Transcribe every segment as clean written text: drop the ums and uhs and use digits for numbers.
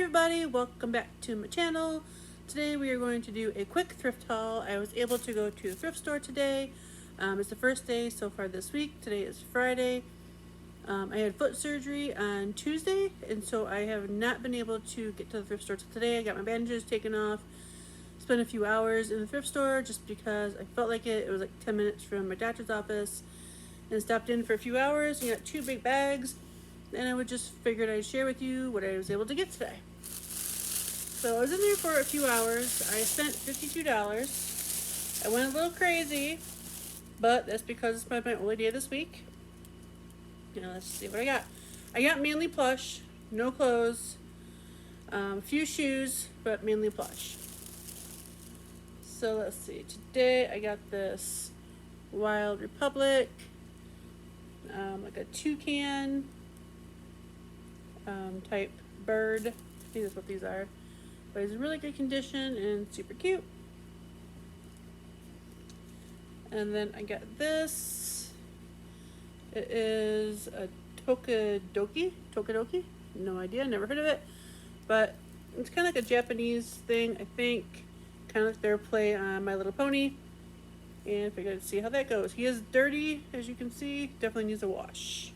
everybody, welcome back to my channel. Today we are going to do a quick thrift haul. I was able to go to the thrift store today. It's the first day so far this week. Today is Friday. I had foot surgery on Tuesday, and so I have not been able to get to the thrift store till today. I got my bandages taken off, spent a few hours in the thrift store just because I felt like it. It was like 10 minutes from my doctor's office, and stopped in for a few hours and got 2 big bags. And I would just figured I'd share with you what I was able to get today. So I was in there for a few hours. I spent $52. I went a little crazy, but that's because it's my only day this week. Now let's see what I got. I got mainly plush, no clothes, a few shoes, but mainly plush. So let's see. Today I got this Wild Republic, like a toucan type bird. I think that's what these are. But it's in really good condition and super cute. And then I got this. It is a tokadoki. No idea, never heard of it. But it's kind of like a Japanese thing, I think. Kind of like their play on My Little Pony. And figured I'd see how that goes. He is dirty, as you can see. Definitely needs a wash.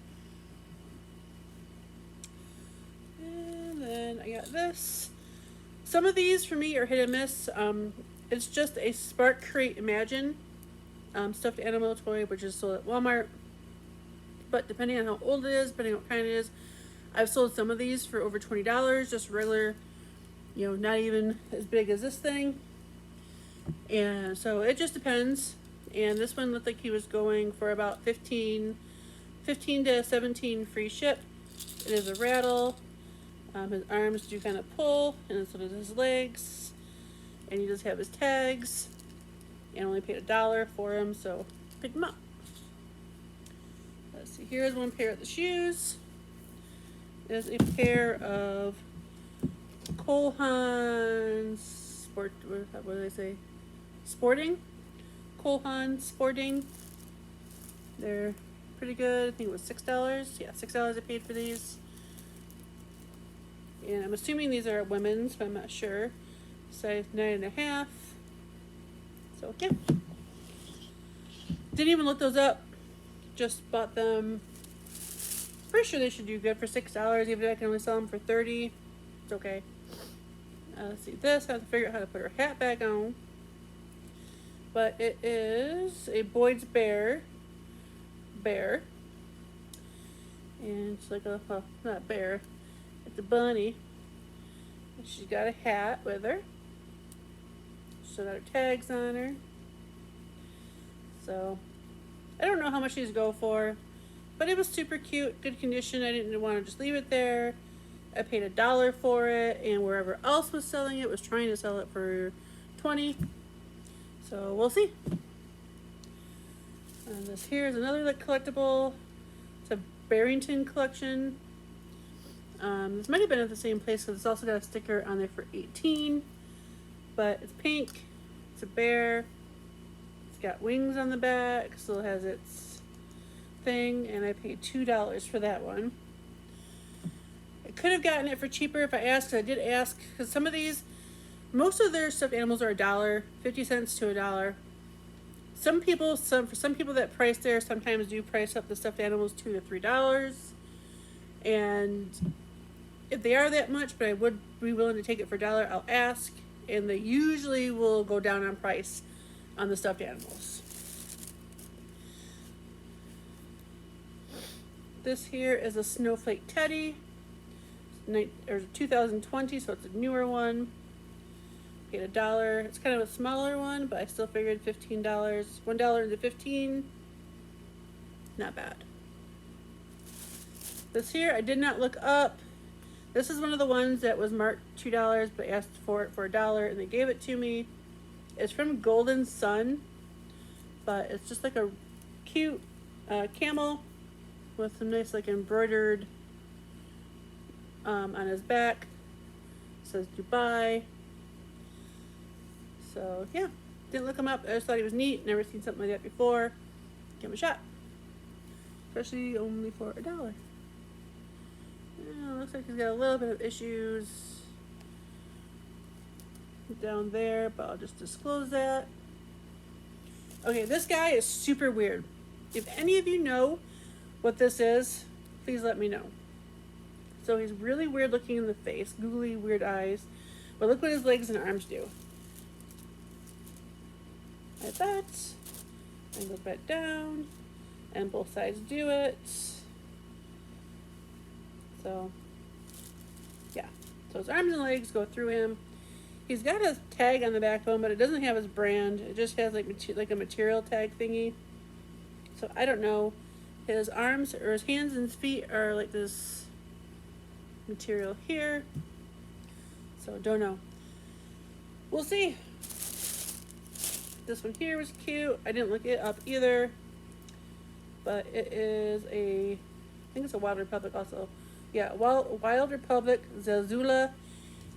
And then I got this. Some of these for me are hit and miss. It's just a Spark Crate Imagine stuffed animal toy, which is sold at Walmart. But depending on how old it is, depending on what kind it is, I've sold some of these for over $20, just regular, not even as big as this thing. And so it just depends. And this one looked like he was going for about 15 to 17 free ship. It is a rattle. His arms do kind of pull, and so does his legs. And he does have his tags. And only paid $1 for him, so picked him up. Let's see, here's one pair of the shoes. There's a pair of Cole Haan Sport, what do they say? Sporting? Cole Haan Sporting. They're pretty good. I think it was $6. Yeah, $6 I paid for these. And I'm assuming these are women's, but I'm not sure. Size 9.5. So yeah. Didn't even look those up. Just bought them. Pretty sure they should do good for $6, even if I can only sell them for $30. It's okay. Let's see this. I have to figure out how to put her hat back on. But it is a Boyd's bear. And it's like a, well, not bear. It's a bunny. And she's got a hat with her. She's got her tags on her. So, I don't know how much these go for. But it was super cute, good condition. I didn't want to just leave it there. I paid $1 for it. And wherever else was selling it was trying to sell it for $20. So, we'll see. And this here is another collectible. It's a Barrington collection. This might have been at the same place because it's also got a sticker on there for $18. But it's pink. It's a bear. It's got wings on the back. So it has its thing. And I paid $2 for that one. I could have gotten it for cheaper if I asked. I did ask because some of these, most of their stuffed animals are $1, 50 cents to $1. For some people that price there sometimes do price up the stuffed animals $2 to $3. And if they are that much, but I would be willing to take it for $1, I'll ask. And they usually will go down on price on the stuffed animals. This here is a Snowflake Teddy. It's 2020, so it's a newer one. Paid $1. It's kind of a smaller one, but I still figured $15. $1 into 15. Not bad. This here, I did not look up. This is one of the ones that was marked $2, but I asked for it for $1, and they gave it to me. It's from Golden Sun, but it's just like a cute camel with some nice embroidered on his back. It says Dubai. So yeah, didn't look him up. I just thought he was neat. Never seen something like that before. Give him a shot. Especially only for $1. Looks like he's got a little bit of issues. down there, but I'll just disclose that. Okay, this guy is super weird. If any of you know what this is, please let me know. So he's really weird looking in the face, googly, weird eyes. But look what his legs and arms do. Like that. And go back down. And both sides do it. So, yeah. So his arms and legs go through him. He's got a tag on the back of him, but it doesn't have his brand. It just has like a material tag thingy. So I don't know. His arms or his hands and his feet are like this material here. So don't know. We'll see. This one here was cute. I didn't look it up either. But it is I think it's a Wild Republic also. Yeah, Wild Republic Zazula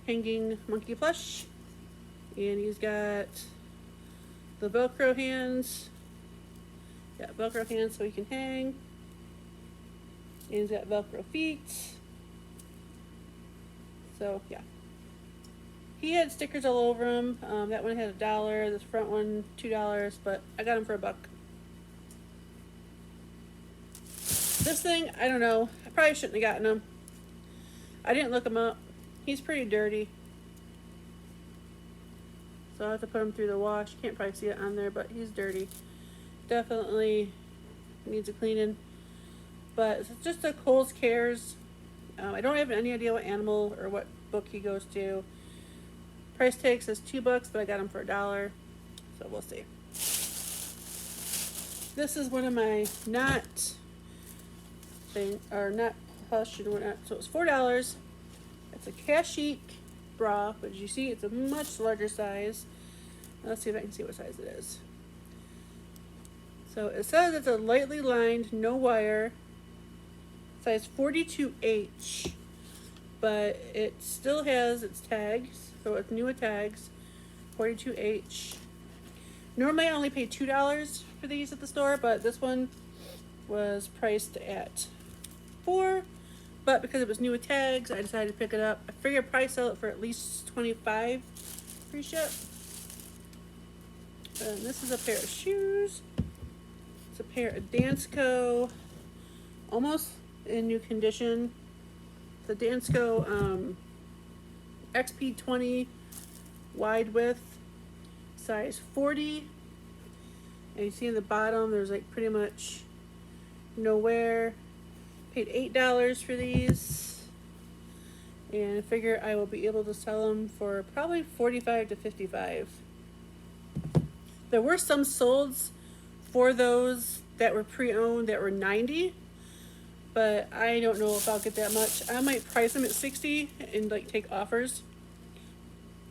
hanging monkey plush. And he's got the Velcro hands. Yeah, Velcro hands so he can hang. And he's got Velcro feet. So, yeah. He had stickers all over him. That one had $1. This front one, $2. But I got him for $1. This thing, I don't know. I probably shouldn't have gotten him. I didn't look him up. He's pretty dirty. So I'll have to put him through the wash. You can't probably see it on there, but he's dirty. Definitely needs a cleaning. But it's just a Kohl's Cares. I don't have any idea what animal or what book he goes to. Price tag says $2, but I got him for $1. So we'll see. This is one of my not plush and whatnot. So it's $4. It's a Kashyyyk bra, but as you see, it's a much larger size. Let's see if I can see what size it is. So it says it's a lightly lined, no wire, size 42H, but it still has its tags, so it's new with tags, 42H. Normally I only pay $2 for these at the store, but this one was priced at $4. But because it was new with tags, I decided to pick it up. I figured I'd probably sell it for at least $25 free ship. And this is a pair of shoes. It's a pair of Dansko, almost in new condition. The Dansko XP20 wide width, size 40. And you see in the bottom, there's like pretty much no wear. Paid $8 for these, and I figure I will be able to sell them for probably $45 to $55. There were some solds for those that were pre-owned that were $90, but I don't know if I'll get that much. I might price them at $60 and like take offers.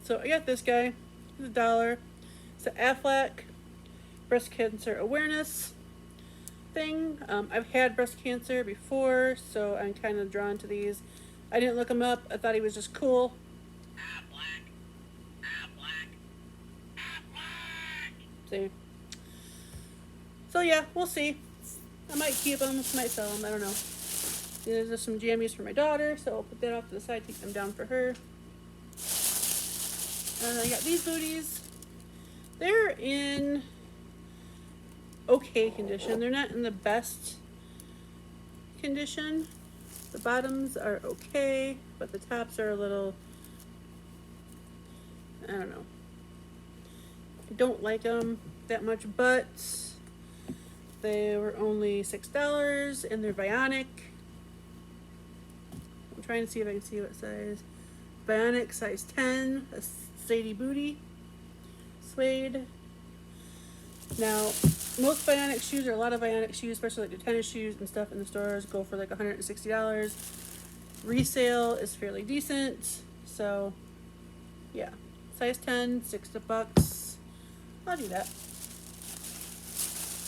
So I got this guy. It's $1. It's an Aflac breast cancer awareness thing. I've had breast cancer before, so I'm kind of drawn to these. I didn't look him up. I thought he was just cool. See? So yeah, we'll see. I might keep them, might sell them, I don't know. These are some jammies for my daughter, so I'll put that off to the side, take them down for her. And I got these booties. They're in okay condition. They're not in the best condition. The bottoms are okay, but the tops are a little, I don't know. I don't like them that much, but they were only $6 and they're Bionic. I'm trying to see if I can see what size. Bionic size 10, a Sadie booty, suede. Now, most Bionic shoes, or a lot of Bionic shoes, especially like the tennis shoes and stuff in the stores, go for like $160. Resale is fairly decent, so yeah. Size 10, $60. I'll do that.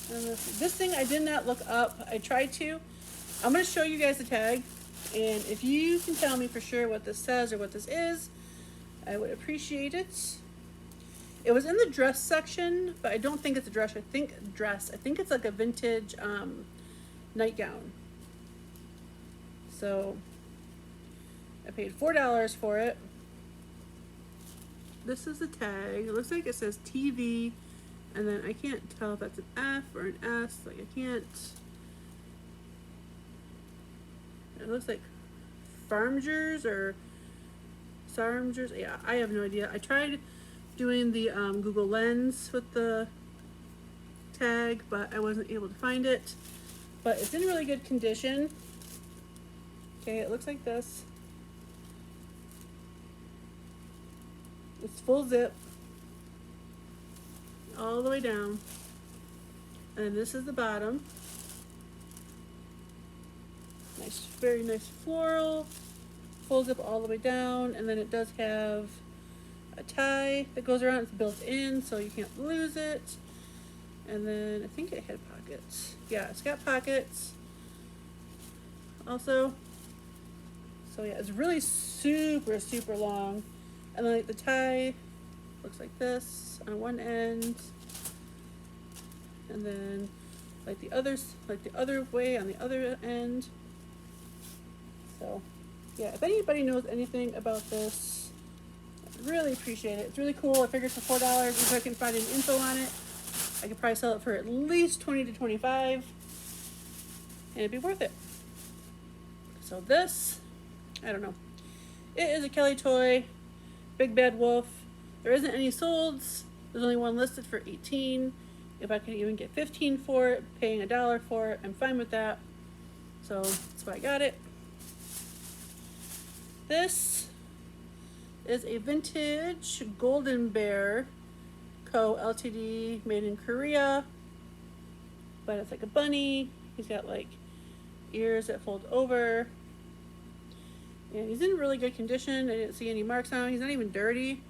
This thing I did not look up. I tried to. I'm going to show you guys the tag, and if you can tell me for sure what this says or what this is, I would appreciate it. It was in the dress section, but I don't think it's a dress. I think it's like a vintage nightgown. So I paid $4 for it. this is the tag. It looks like it says TV, and then I can't tell if that's an F or an S. Like, I can't. It looks like Farmgers or Sarmgers. Yeah, I have no idea. I tried doing the Google Lens with the tag, but I wasn't able to find it. But it's in really good condition. Okay, it looks like this. It's full zip all the way down, and this is the bottom. Nice, very nice floral, full zip all the way down, and then it does have a tie that goes around. It's built in, so you can't lose it. And then I think it had pockets. Yeah, it's got pockets also. So yeah, it's really super, super long. And then like the tie looks like this on one end. And then like the other way on the other end. So yeah, if anybody knows anything about this, I'd really appreciate it. It's really cool. I figured for $4, if I can find any info on it, I could probably sell it for at least $20 to $25, and it'd be worth it. So this, I don't know. It is a Kelly toy, Big Bad Wolf. There isn't any solds. There's only one listed for $18. If I could even get $15 for it, paying $1 for it, I'm fine with that. So that's why I got it. This is a vintage Golden Bear Co. Ltd. Made in Korea, but it's like a bunny. He's got like ears that fold over, and he's in really good condition. I didn't see any marks on him. He's not even dirty.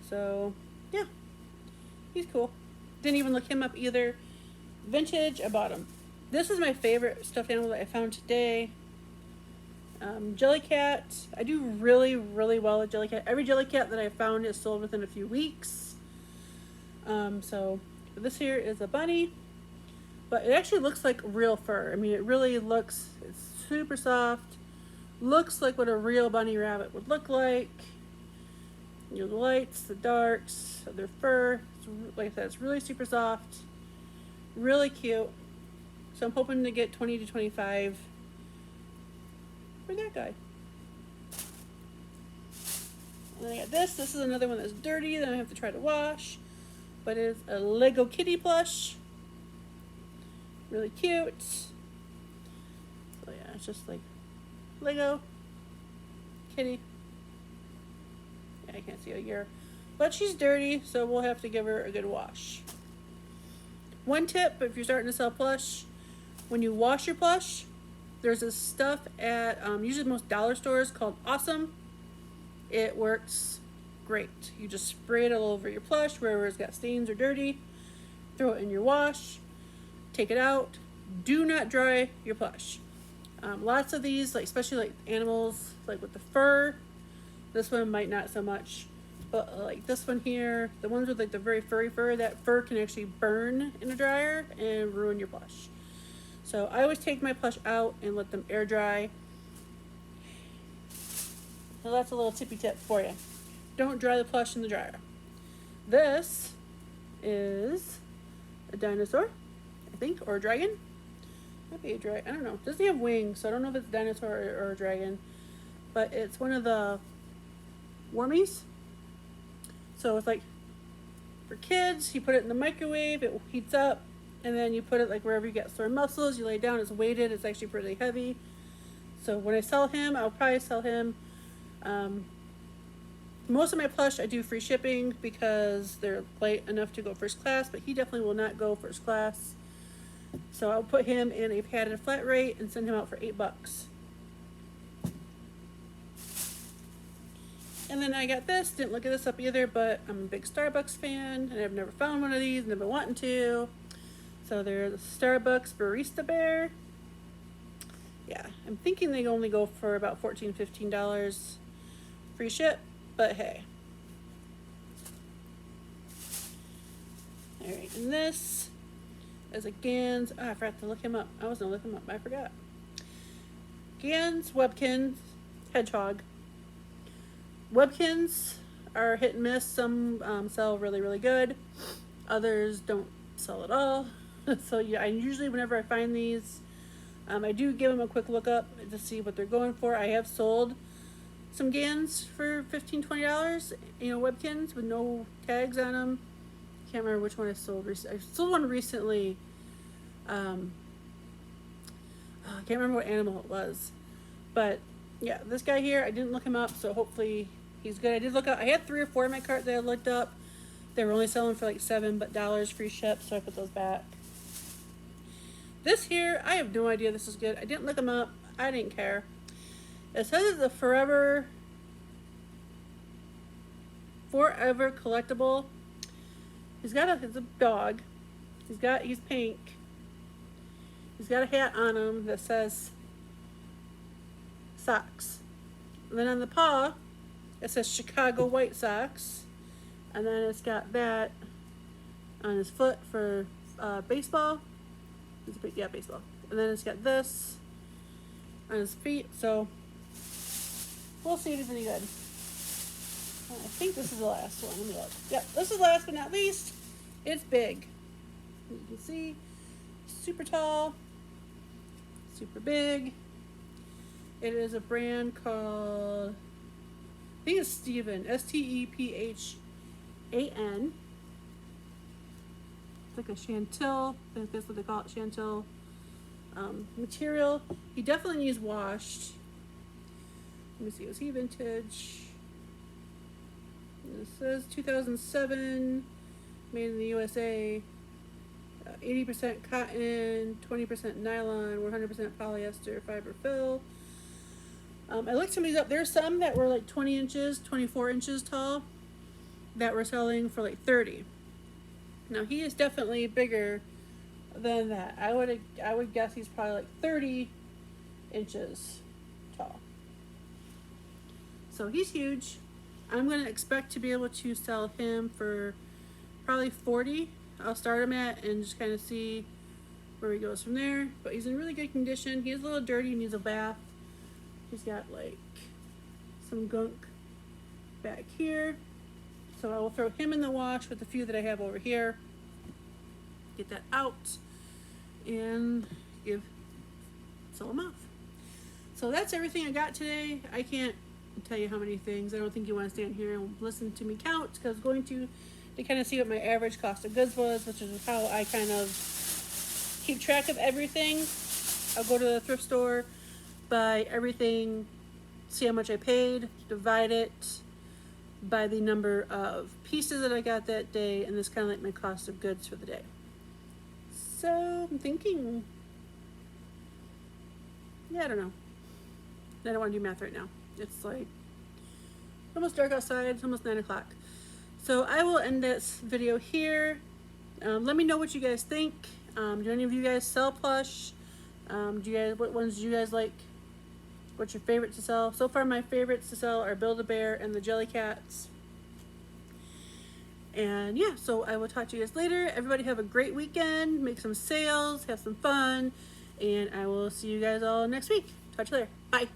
So yeah, he's cool. Didn't even look him up either. Vintage, I bought him. This is my favorite stuffed animal that I found today. Jellycat. I do really, really well with Jellycat. Every Jellycat that I found is sold within a few weeks. So this here is a bunny, but it actually looks like real fur. I mean, it really looks, it's super soft. Looks like what a real bunny rabbit would look like. You know, the lights, the darks of their fur. It's, like I said, it's really super soft. Really cute. So I'm hoping to get 20 to 25 for that guy. And I got this. This is another one that's dirty that I have to try to wash. But it's a Lego kitty plush. Really cute. So yeah, it's just like Lego kitty. Yeah, I can't see a year. But she's dirty, so we'll have to give her a good wash. One tip, if you're starting to sell plush, when you wash your plush, there's this stuff at usually most dollar stores called Awesome. It works great. You just spray it all over your plush wherever it's got stains or dirty. Throw it in your wash. Take it out. Do not dry your plush. Lots of these, like especially like animals, like with the fur. This one might not so much, but like this one here, the ones with like the very furry fur, that fur can actually burn in a dryer and ruin your plush. So I always take my plush out and let them air dry. So that's a little tippy tip for you. Don't dry the plush in the dryer. This is a dinosaur, I think, or a dragon. Might be a dragon. I don't know. It doesn't have wings, so I don't know if it's a dinosaur or a dragon. But it's one of the wormies. So it's like for kids, you put it in the microwave, it heats up, and then you put it like wherever you get sore muscles, you lay it down, it's weighted, it's actually pretty heavy. So when I sell him, I'll probably sell him. Most of my plush I do free shipping because they're light enough to go first class, but he definitely will not go first class. So I'll put him in a padded flat rate and send him out for $8. And then I got this, didn't look at this up either, but I'm a big Starbucks fan and I've never found one of these, never wanting to. So they're the Starbucks Barista Bear. Yeah, I'm thinking they only go for about $14, $15 free ship, but hey. Alright, and this is a Gans. Oh, I forgot to look him up. I was going to look him up, I forgot. Gans Webkins Hedgehog. Webkins are hit and miss. Some sell really, really good. Others don't sell at all. So yeah, I usually, whenever I find these, I do give them a quick look up to see what they're going for. I have sold some Gans for $15, $20, Webkins with no tags on them. Can't remember which one I sold. I sold one recently. I can't remember what animal it was. But yeah, this guy here, I didn't look him up, so hopefully he's good. I did look up. I had 3 or 4 in my cart that I looked up. They were only selling for like $7 free ship, so I put those back. This here, I have no idea this is good. I didn't look them up. I didn't care. It says it's a forever collectible. It's a dog. He's pink. He's got a hat on him that says Sox. And then on the paw, it says Chicago White Sox. And then it's got that on his foot for baseball. Yeah, baseball. And then it's got this on his feet. So we'll see if it's any good. I think this is the last one. Let me look. Yep, this is last but not least. It's big. You can see, super tall, super big. It is a brand called, I think it's Stephan, Stephan. It's like a chantil, I think that's what they call it, chantil material. He definitely needs washed. Let me see, is he vintage? It says 2007, made in the USA. 80% cotton, 20% nylon, 100% polyester fiber fill. I looked some of these up. There's some that were like 20 inches, 24 inches tall that were selling for like 30. Now he is definitely bigger than that. I would guess he's probably like 30 inches tall. So he's huge. I'm going to expect to be able to sell him for probably 40. I'll start him at and just kind of see where he goes from there. But he's in really good condition. He is a little dirty, needs a bath. He's got like some gunk back here. So I will throw him in the wash with the few that I have over here. Get that out and sell them off. So that's everything I got today. I can't tell you how many things. I don't think you want to stand here and listen to me count, because I was going to kind of see what my average cost of goods was, which is how I kind of keep track of everything. I'll go to the thrift store, buy everything, see how much I paid, divide it by the number of pieces that I got that day, and this kind of like my cost of goods for the day. So I'm thinking, yeah, I don't know. I don't want to do math right now. It's like almost dark outside. It's almost 9 o'clock. So I will end this video here. Let me know what you guys think. Do any of you guys sell plush? What ones do you guys like? What's your favorite to sell? So far my favorites to sell are Build-A-Bear and the Jellycats. And yeah, so I will talk to you guys later. Everybody have a great weekend. Make some sales. Have some fun. And I will see you guys all next week. Talk to you later. Bye.